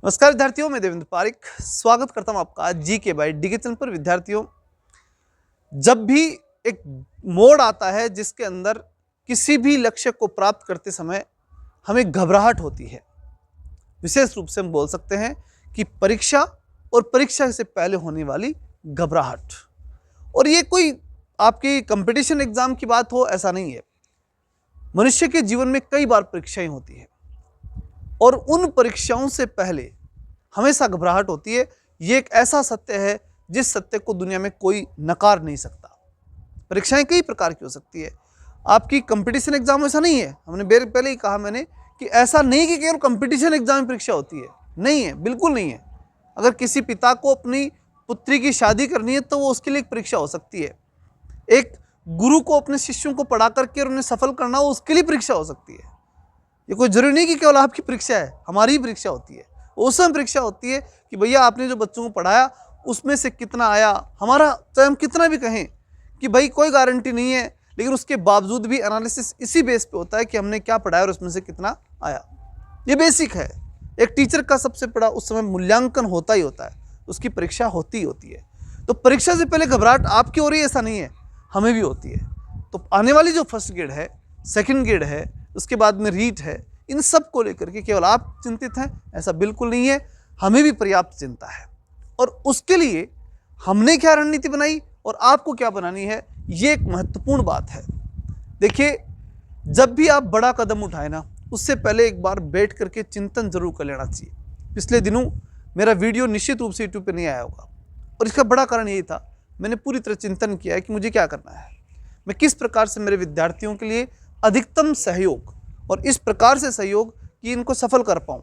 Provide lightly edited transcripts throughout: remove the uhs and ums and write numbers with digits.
नमस्कार विद्यार्थियों, मैं देवेंद्र पारिक स्वागत करता हूं आपका जी के बाई डी के चैनल पर। विद्यार्थियों, जब भी एक मोड़ आता है जिसके अंदर किसी भी लक्ष्य को प्राप्त करते समय हमें घबराहट होती है, विशेष रूप से हम बोल सकते हैं कि परीक्षा और परीक्षा से पहले होने वाली घबराहट। और ये कोई आपकी कंपटीशन एग्जाम की बात हो ऐसा नहीं है। मनुष्य के जीवन में कई बार परीक्षाएं होती है और उन परीक्षाओं से पहले हमेशा घबराहट होती है। ये एक ऐसा सत्य है जिस सत्य को दुनिया में कोई नकार नहीं सकता। परीक्षाएं कई प्रकार की हो सकती है। आपकी कंपटीशन एग्जाम ऐसा नहीं है, हमने पहले ही कहा मैंने कि ऐसा नहीं कि केवल कंपटीशन एग्जाम में परीक्षा होती है, नहीं है, बिल्कुल नहीं है। अगर किसी पिता को अपनी पुत्री की शादी करनी है तो वो उसके लिए एक परीक्षा हो सकती है। एक गुरु को अपने शिष्यों को पढ़ा करके और उन्हें सफल करना हो, उसके लिए परीक्षा हो सकती है। ये कोई जरूरी नहीं कि केवल आपकी परीक्षा है, हमारी ही परीक्षा होती है। उस समय परीक्षा होती है कि भैया आपने जो बच्चों को पढ़ाया उसमें से कितना आया। हमारा चाहे हम कितना भी कहें कि भाई कोई गारंटी नहीं है, लेकिन उसके बावजूद भी एनालिसिस इसी बेस पे होता है कि हमने क्या पढ़ाया और उसमें से कितना आया। ये बेसिक है। एक टीचर का सबसे बड़ा उस समय मूल्यांकन होता ही होता है, उसकी परीक्षा होती ही होती है। तो परीक्षा से पहले घबराहट आपकी हो रही है ऐसा नहीं है, हमें भी होती है। तो आने वाली जो फर्स्ट ग्रेड है, सेकेंड ग्रेड है, उसके बाद में रीट है, इन सब को लेकर के केवल आप चिंतित हैं ऐसा बिल्कुल नहीं है, हमें भी पर्याप्त चिंता है। और उसके लिए हमने क्या रणनीति बनाई और आपको क्या बनानी है, ये एक महत्वपूर्ण बात है। देखिए, जब भी आप बड़ा कदम उठाए ना, उससे पहले एक बार बैठ करके चिंतन जरूर कर लेना चाहिए। पिछले दिनों मेरा वीडियो निश्चित रूप से यूट्यूब पे नहीं आया होगा और इसका बड़ा कारण यही था, मैंने पूरी तरह चिंतन किया है कि मुझे क्या करना है, मैं किस प्रकार से मेरे विद्यार्थियों के लिए अधिकतम सहयोग और इस प्रकार से सहयोग कि इनको सफल कर पाऊँ,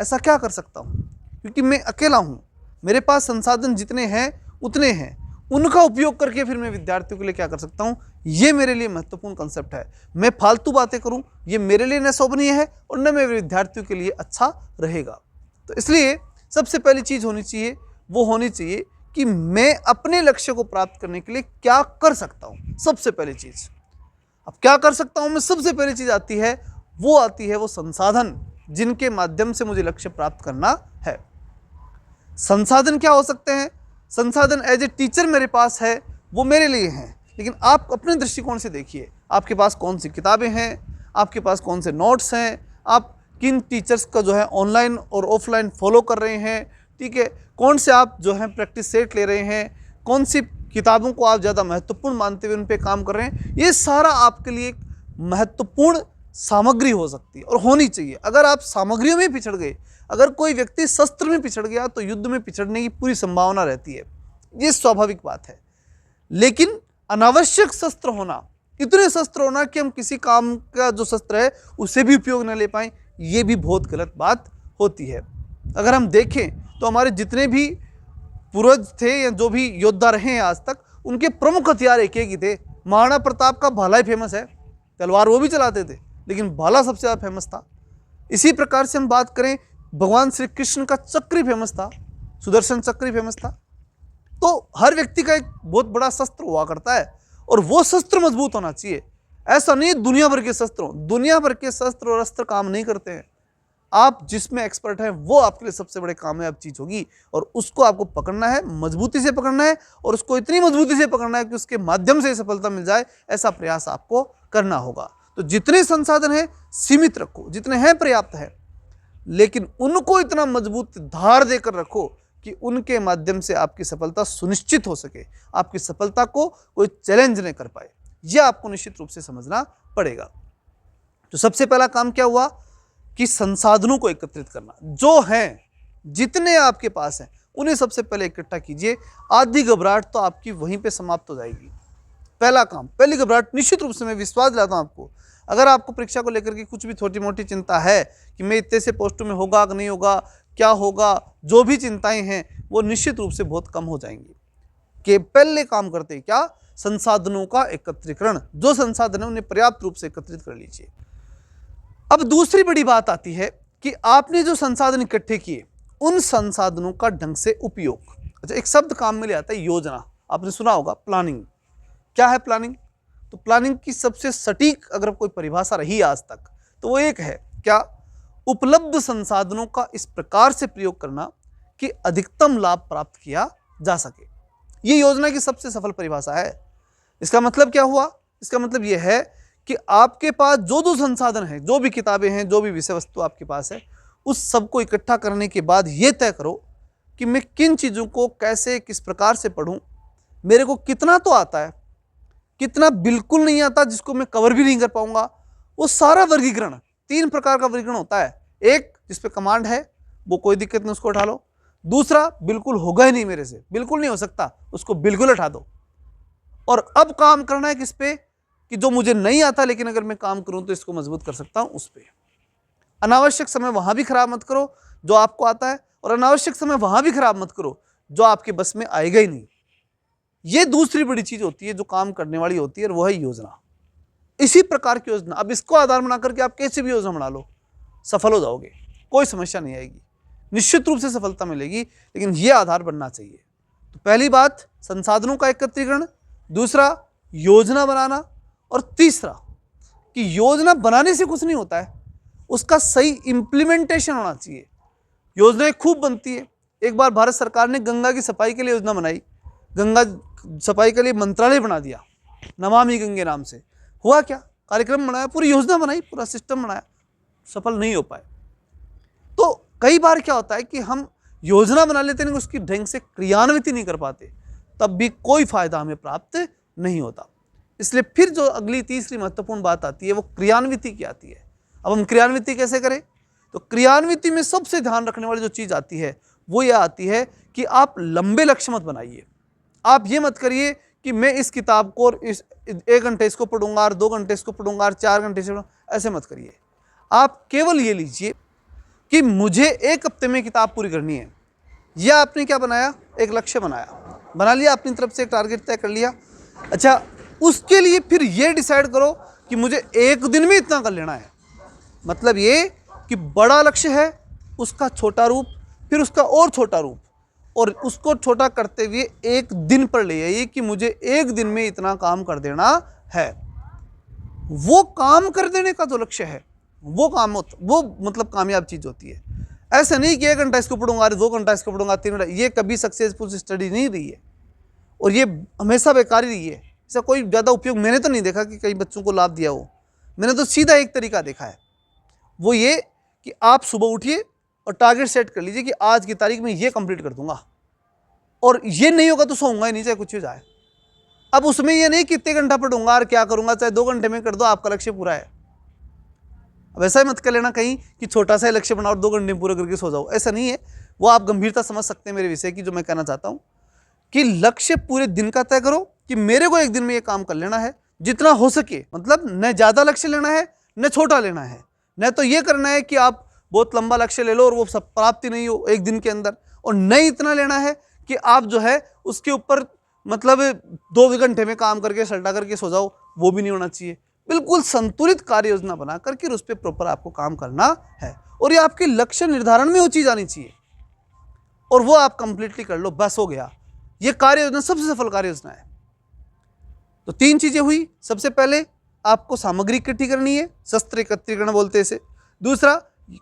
ऐसा क्या कर सकता हूँ। क्योंकि मैं अकेला हूँ, मेरे पास संसाधन जितने हैं उतने हैं, उनका उपयोग करके फिर मैं विद्यार्थियों के लिए क्या कर सकता हूँ, ये मेरे लिए महत्वपूर्ण कंसेप्ट है। मैं फालतू बातें करूँ ये मेरे लिए न शोभनीय है और न मेरे विद्यार्थियों के लिए अच्छा रहेगा। तो इसलिए सबसे पहली चीज़ होनी चाहिए, वो होनी चाहिए कि मैं अपने लक्ष्य को प्राप्त करने के लिए क्या कर सकता हूँ। सबसे पहली चीज़, अब क्या कर सकता हूँ मैं, सबसे पहली चीज़ आती है वो संसाधन जिनके माध्यम से मुझे लक्ष्य प्राप्त करना है। संसाधन क्या हो सकते हैं? संसाधन एज ए टीचर मेरे पास है, वो मेरे लिए हैं, लेकिन आप अपने दृष्टिकोण से देखिए, आपके पास कौन सी किताबें हैं, आपके पास कौन से नोट्स हैं, आप किन टीचर्स का जो है ऑनलाइन और ऑफलाइन फॉलो कर रहे हैं, ठीक है, कौन से आप जो है प्रैक्टिस सेट ले रहे हैं, कौन सी किताबों को आप ज़्यादा महत्वपूर्ण मानते हुए उन पर काम कर रहे हैं। ये सारा आपके लिए एक महत्वपूर्ण सामग्री हो सकती है और होनी चाहिए। अगर आप सामग्रियों में पिछड़ गए, अगर कोई व्यक्ति शस्त्र में पिछड़ गया तो युद्ध में पिछड़ने की पूरी संभावना रहती है, ये स्वाभाविक बात है। लेकिन अनावश्यक शस्त्र होना, इतने शस्त्र होना कि हम किसी काम का जो शस्त्र है उसे भी उपयोग न ले पाएं, ये भी बहुत गलत बात होती है। अगर हम देखें तो हमारे जितने भी पूर्वज थे या जो भी योद्धा रहे हैं आज तक, उनके प्रमुख हथियार एक ही थे। महाराणा प्रताप का भाला ही फेमस है, तलवार वो भी चलाते थे लेकिन भाला सबसे ज़्यादा फेमस था। इसी प्रकार से हम बात करें, भगवान श्री कृष्ण का चक्र फेमस था, सुदर्शन चक्र फेमस था। तो हर व्यक्ति का एक बहुत बड़ा शस्त्र हुआ करता है और वो शस्त्र मजबूत होना चाहिए। ऐसा नहीं दुनिया भर के शस्त्र हो, दुनिया भर के शस्त्र और अस्त्र काम नहीं करते हैं। आप जिसमें एक्सपर्ट हैं वो आपके लिए सबसे बड़े कामयाब चीज़ होगी और उसको आपको पकड़ना है, मजबूती से पकड़ना है और उसको इतनी मजबूती से पकड़ना है कि उसके माध्यम से सफलता मिल जाए, ऐसा प्रयास आपको करना होगा। तो जितने संसाधन हैं सीमित रखो, जितने हैं पर्याप्त है, लेकिन उनको इतना मजबूत धार देकर रखो कि उनके माध्यम से आपकी सफलता सुनिश्चित हो सके, आपकी सफलता को कोई चैलेंज नहीं कर पाए। यह आपको निश्चित रूप से समझना पड़ेगा। तो सबसे पहला काम क्या हुआ कि संसाधनों को एकत्रित करना। जो हैं, जितने आपके पास हैं, उन्हें सबसे पहले इकट्ठा कीजिए। आधी घबराहट तो आपकी वहीं पे समाप्त हो जाएगी। पहला काम, पहली घबराहट निश्चित रूप से मैं विश्वास दिलाता हूं आपको, अगर आपको परीक्षा को लेकर के कुछ भी छोटी मोटी चिंता है कि मैं इतने से पोस्टों में होगा कि नहीं होगा, क्या होगा, जो भी चिंताएं हैं वो निश्चित रूप से बहुत कम हो जाएंगी। कि पहले काम करते हैं क्या, संसाधनों का एकत्रीकरण। जो संसाधन है उन्हें पर्याप्त रूप से एकत्रित कर लीजिए। अब दूसरी बड़ी बात आती है कि आपने जो संसाधन इकट्ठे किए उन संसाधनों का ढंग से उपयोग। अच्छा, एक शब्द काम में ले आता है योजना, आपने सुना होगा प्लानिंग। क्या है प्लानिंग? तो प्लानिंग की सबसे सटीक अगर कोई परिभाषा रही आज तक तो वो एक है क्या, उपलब्ध संसाधनों का इस प्रकार से प्रयोग करना कि अधिकतम लाभ प्राप्त किया जा सके। ये योजना की सबसे सफल परिभाषा है। इसका मतलब क्या हुआ? इसका मतलब यह है कि आपके पास जो जो संसाधन है, जो भी किताबें हैं, जो भी विषय वस्तु आपके पास है, उस सबको इकट्ठा करने के बाद ये तय करो कि मैं किन चीज़ों को कैसे किस प्रकार से पढूं, मेरे को कितना तो आता है, कितना बिल्कुल नहीं आता जिसको मैं कवर भी नहीं कर पाऊंगा। वो सारा वर्गीकरण, 3 प्रकार का वर्गीकरण होता है। एक जिस पे कमांड है, वो कोई दिक्कत नहीं, उसको उठा लो। दूसरा बिल्कुल होगा ही नहीं मेरे से, बिल्कुल नहीं हो सकता, उसको बिल्कुल हटा दो। और अब काम करना है किस पे? कि जो मुझे नहीं आता लेकिन अगर मैं काम करूं तो इसको मजबूत कर सकता हूं, उस पे। अनावश्यक समय वहां भी खराब मत करो जो आपको आता है, और अनावश्यक समय वहां भी खराब मत करो जो आपके बस में आएगा ही नहीं। ये दूसरी बड़ी चीज होती है जो काम करने वाली होती है, और वो है योजना। इसी प्रकार की योजना, अब इसको आधार बना करके आप कैसे भी योजना बना लो, सफल हो जाओगे, कोई समस्या नहीं आएगी, निश्चित रूप से सफलता मिलेगी, लेकिन यह आधार बनना चाहिए। तो पहली बात संसाधनों का एकत्रीकरण, दूसरा योजना बनाना, और तीसरा कि योजना बनाने से कुछ नहीं होता है, उसका सही इंप्लीमेंटेशन होना चाहिए। योजनाएं खूब बनती है। एक बार भारत सरकार ने गंगा की सफाई के लिए योजना बनाई, गंगा सफाई के लिए मंत्रालय बना दिया नमामि गंगे नाम से। हुआ क्या? कार्यक्रम बनाया, पूरी योजना बनाई, पूरा सिस्टम बनाया, सफल नहीं हो पाए। तो कई बार क्या होता है कि हम योजना बना लेते हैं, उसकी ढंग से क्रियान्वित नहीं कर पाते, तब भी कोई फायदा हमें प्राप्त नहीं होता। इसलिए फिर जो अगली तीसरी महत्वपूर्ण बात आती है वो क्रियान्विति की आती है। अब हम क्रियान्विति कैसे करें? तो क्रियान्विति में सबसे ध्यान रखने वाली जो चीज़ आती है वो यह आती है कि आप लंबे लक्ष्य मत बनाइए। आप ये मत करिए कि मैं इस किताब को इस 1 घंटे इसको पढ़ूंगा और 2 घंटे इसको पढ़ूंगा और 4 घंटे से पढ़ूंगा, ऐसे मत करिए। आप केवल ये लीजिए कि मुझे 1 हफ्ते में किताब पूरी करनी है। यह आपने क्या बनाया? एक लक्ष्य बनाया, बना लिया, अपनी तरफ से एक टारगेट तय कर लिया। अच्छा, उसके लिए फिर ये डिसाइड करो कि मुझे 1 दिन में इतना कर लेना है। मतलब ये कि बड़ा लक्ष्य है, उसका छोटा रूप, फिर उसका और छोटा रूप, और उसको छोटा करते हुए 1 दिन पर ले आइए कि मुझे 1 दिन में इतना काम कर देना है। वो काम कर देने का जो लक्ष्य है वो काम वो मतलब कामयाब चीज़ होती है। ऐसा नहीं कि 1 घंटा इसको पढ़ूंगा, 2 घंटा इसको पढ़ूंगा, 3 घंटा, ये कभी सक्सेसफुल स्टडी नहीं रही है, और ये हमेशा बेकार ही रही है। इसका कोई ज़्यादा उपयोग मैंने तो नहीं देखा कि कई बच्चों को लाभ दिया हो। मैंने तो सीधा एक तरीका देखा है, वो ये कि आप सुबह उठिए और टारगेट सेट कर लीजिए कि आज की तारीख में ये कंप्लीट कर दूंगा, और ये नहीं होगा तो सोऊंगा ही नहीं, चाहे कुछ हो जाए। अब उसमें ये नहीं कि इतने घंटा पढ़ूंगा और क्या करूंगा, चाहे 2 घंटे में कर दो, आपका लक्ष्य पूरा है। अब ऐसा ही मत कर लेना कहीं कि छोटा सा लक्ष्य बनाओ और 2 घंटे में पूरा करके सो जाओ, ऐसा नहीं है। वो आप गंभीरता समझ सकते हैं मेरे विषय की, जो मैं कहना चाहता हूँ कि लक्ष्य पूरे दिन का तय करो कि मेरे को 1 दिन में ये काम कर लेना है, जितना हो सके। मतलब न ज़्यादा लक्ष्य लेना है न छोटा लेना है, न तो ये करना है कि आप बहुत लंबा लक्ष्य ले लो और वो सब प्राप्ति नहीं हो 1 दिन के अंदर, और न इतना लेना है कि आप जो है उसके ऊपर मतलब 2 घंटे में काम करके सल्टा करके सो जाओ, वो भी नहीं होना चाहिए। बिल्कुल संतुलित कार्य योजना बना करके उस पर प्रॉपर आपको काम करना है, और ये आपके लक्ष्य निर्धारण में वो चीज़ आनी चाहिए, और वो आप कंप्लीटली कर लो, बस हो गया। ये कार्य योजना सबसे सफल कार्य योजना है। तो 3 चीजें हुई। सबसे पहले आपको सामग्री इकट्ठी करनी है, शस्त्र एकत्रीकरण बोलते हैं इसे। दूसरा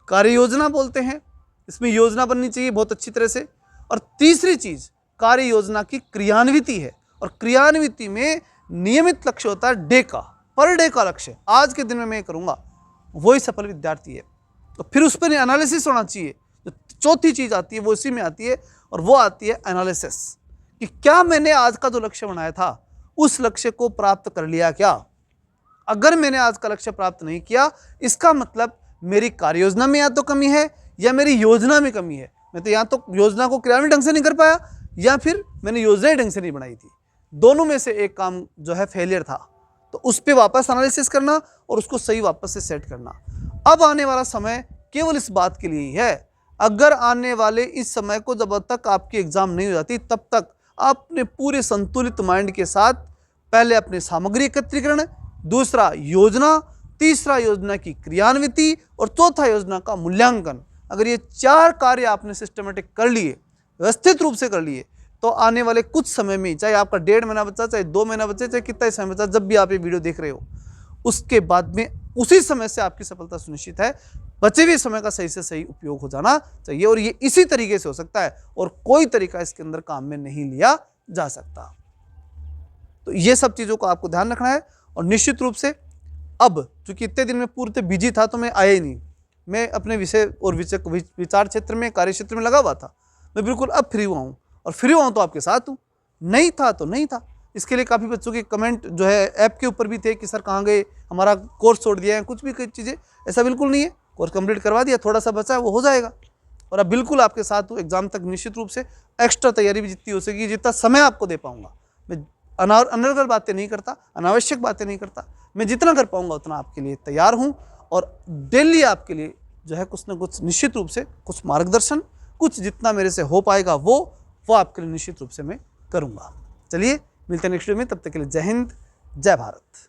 कार्य योजना बोलते हैं, इसमें योजना बननी चाहिए बहुत अच्छी तरह से। और तीसरी चीज कार्य योजना की क्रियान्विति है, और क्रियान्विति में नियमित लक्ष्य होता है डे का, पर डे का लक्ष्य, आज के दिन में मैं करूंगा, वही सफल विद्यार्थी है। तो फिर उस पर एनालिसिस होना चाहिए। जो चौथी चीज आती है वो इसी में आती है, और वो आती है एनालिसिस, कि क्या मैंने आज का जो लक्ष्य बनाया था उस लक्ष्य को प्राप्त कर लिया क्या। अगर मैंने आज का लक्ष्य प्राप्त नहीं किया, इसका मतलब मेरी कार्य योजना में या तो कमी है या मेरी योजना में कमी है। मैं तो या तो योजना को क्रियान्वित ढंग से नहीं कर पाया, या फिर मैंने योजना ढंग से नहीं बनाई थी। दोनों में से एक काम जो है फेलियर था, तो उस पर वापस एनालिसिस करना और उसको सही वापस से सेट करना। अब आने वाला समय केवल इस बात के लिए ही है। अगर आने वाले इस समय को जब तक आपकी एग्जाम नहीं हो जाती, तब तक अपने पूरे संतुलित माइंड के साथ पहले अपने सामग्री एकत्रीकरण, दूसरा योजना, तीसरा योजना की क्रियान्विति, और चौथा योजना का मूल्यांकन। अगर ये 4 कार्य आपने सिस्टमेटिक कर लिए, व्यवस्थित रूप से कर लिए, तो आने वाले कुछ समय में, चाहे आपका 1.5 महीना बचा, चाहे 2 महीना बचे, चाहे कितना ही समय बचा, जब भी आप ये वीडियो देख रहे हो, उसके बाद में उसी समय से आपकी सफलता सुनिश्चित है। बचे हुए समय का सही से सही उपयोग हो जाना चाहिए और ये इसी तरीके से हो सकता है और कोई तरीका इसके अंदर काम में नहीं लिया जा सकता। तो ये सब चीज़ों को आपको ध्यान रखना है। और निश्चित रूप से अब चूंकि इतने दिन में पूरे बिजी था तो मैं आया ही नहीं, मैं अपने विषय और विचार क्षेत्र में, कार्य क्षेत्र में लगा हुआ था। मैं बिल्कुल अब फ्री हुआ हूँ और फ्री हुआ हूँ तो आपके साथ हूँ, नहीं था तो नहीं था। इसके लिए काफ़ी बच्चों के कमेंट जो है ऐप के ऊपर भी थे कि सर कहाँ गए, हमारा कोर्स छोड़ दिया है, कुछ भी कई चीज़ें। ऐसा बिल्कुल नहीं है, कोर्स कंप्लीट करवा दिया, थोड़ा सा बचा है वो हो जाएगा। और अब बिल्कुल आपके साथ हूँ एग्जाम तक। निश्चित रूप से एक्स्ट्रा तैयारी भी जितनी हो सकेगी, जितना समय आपको दे पाऊंगा। मैं अनर्गल बातें नहीं करता, अनावश्यक बातें नहीं करता। मैं जितना कर पाऊंगा उतना आपके लिए तैयार हूँ और डेली आपके लिए जो है कुछ ना कुछ निश्चित रूप से कुछ मार्गदर्शन, कुछ जितना मेरे से हो पाएगा वो आपके लिए निश्चित रूप से मैं करूँगा। चलिए मिलते हैं नेक्स्ट वीडियो में, तब तक के लिए जय हिंद, जय भारत।